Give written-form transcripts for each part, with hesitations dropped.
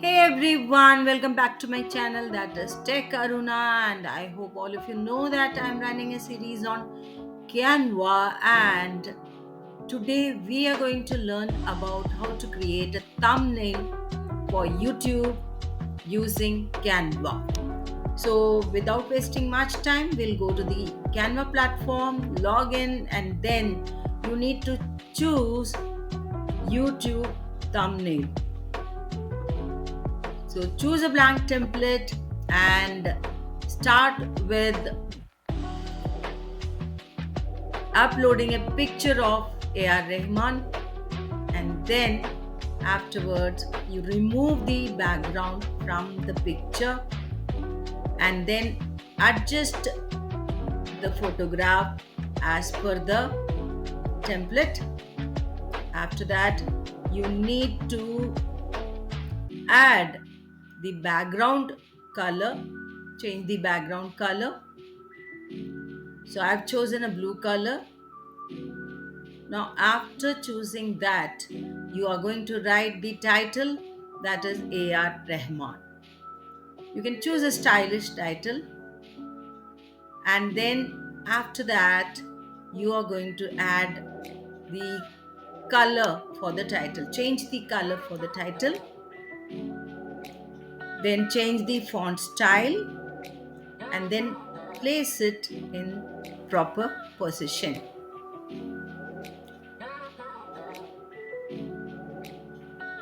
Hey everyone, welcome back to my channel that is Tech Aruna, and I hope all of you know that I'm running a series on Canva, and today we are going to learn about how to create a thumbnail for YouTube using Canva. So without wasting much time, we'll go to the Canva platform, log in, and then you need to choose YouTube thumbnail. So choose a blank template and start with uploading a picture of A.R. Rahman, and then afterwards you remove the background from the picture and then adjust the photograph as per the template. After that, you need to add the background color, change the background color. So I've chosen a blue color. Now, after choosing that, you are going to write the title, that is A.R. Rahman. You can choose a stylish title, and then after that, you are going to add the color for the title. Change the color for the title, then change the font style, and then place it in proper position.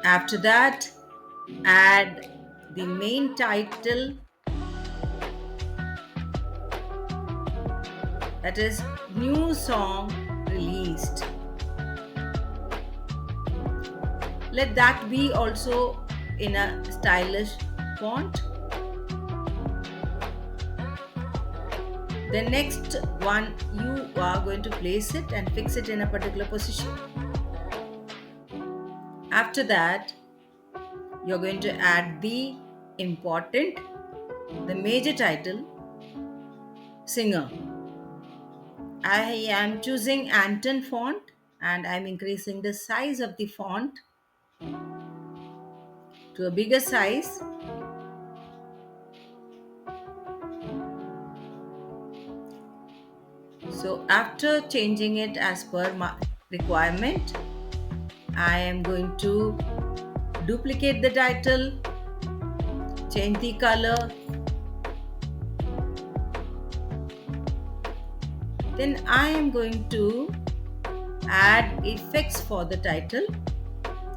After that, add the main title, that is new song released. Let that be also in a stylish font. The next one, you are going to place it and fix it in a particular position. After that, you're going to add the important, the major title, singer. I am choosing Anton font and I'm increasing the size of the font to a bigger size. So after changing it as per my requirement, I am going to duplicate the title, change the color, then I am going to add effects for the title.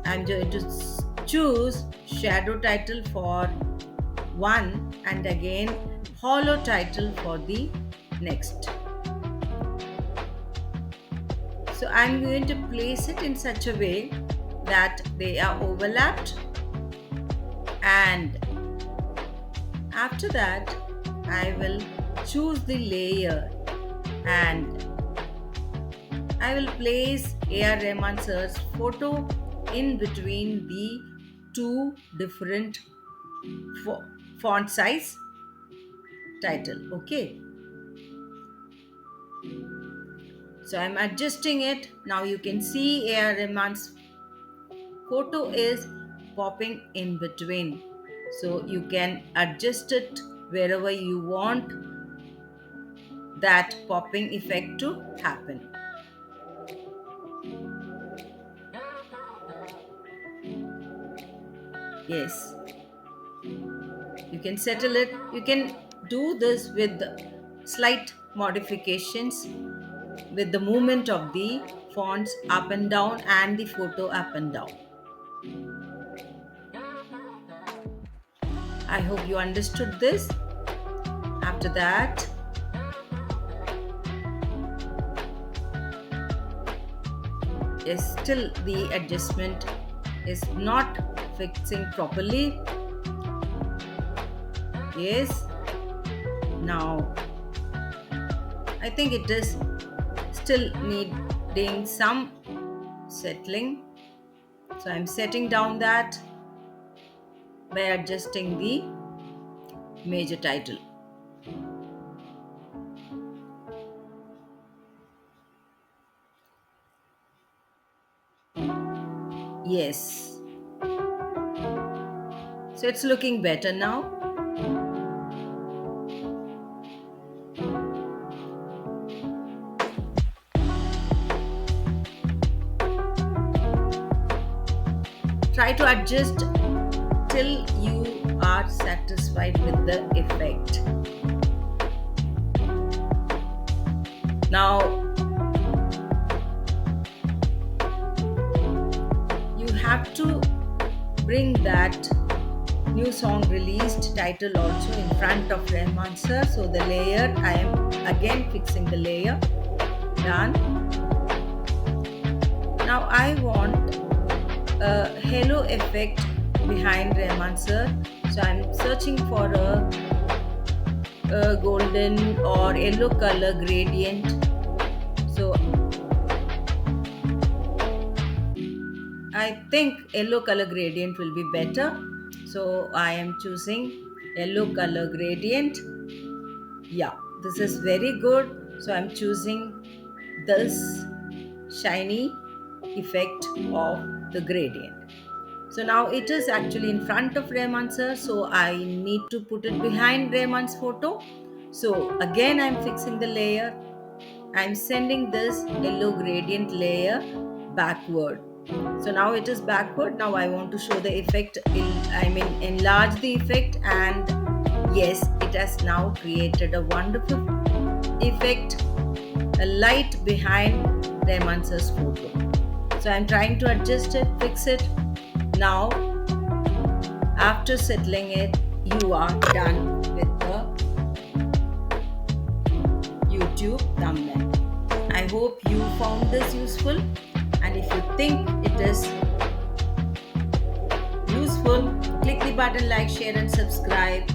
I'm going to choose shadow title for one and again hollow title for the next. So I'm going to place it in such a way that they are overlapped, and after that I will choose the layer and I will place A.R. Rahman sir's photo in between the two different font size title. Okay. So I'm adjusting it. Now you can see A.R. Rahman's photo is popping in between. So you can adjust it wherever you want that popping effect to happen. Yes, you can settle it. You can do this with slight modifications with the movement of the fonts up and down and the photo up and down. I hope you understood this. After that, yes, still the adjustment is not fixing properly. Yes, now I think it is still needing some settling. So I'm setting down that by adjusting the major title. Yes. So it's looking better now. Try to adjust till you are satisfied with the effect. Now you have to bring that new song released title also in front of Rahman sir. So the layer, I am again fixing the layer. Done. Now I want a halo effect behind Rahman sir. So I'm searching for a golden or yellow color gradient. So I think yellow color gradient will be better. So I am choosing yellow color gradient. Yeah, this is very good. So I'm choosing this shiny effect of the gradient. So now it is actually in front of Rahman sir. So I need to put it behind Rahman's photo. So again I'm fixing the layer. I'm sending this yellow gradient layer backward. So now it is backward. Now I want to show the effect, enlarge the effect, and yes, it has now created a wonderful effect, a light behind Rahman sir's photo. So I'm trying to adjust it, fix it. Now, after settling it, you are done with the YouTube thumbnail. I hope you found this useful, and if you think it is useful, click the button like, share and subscribe.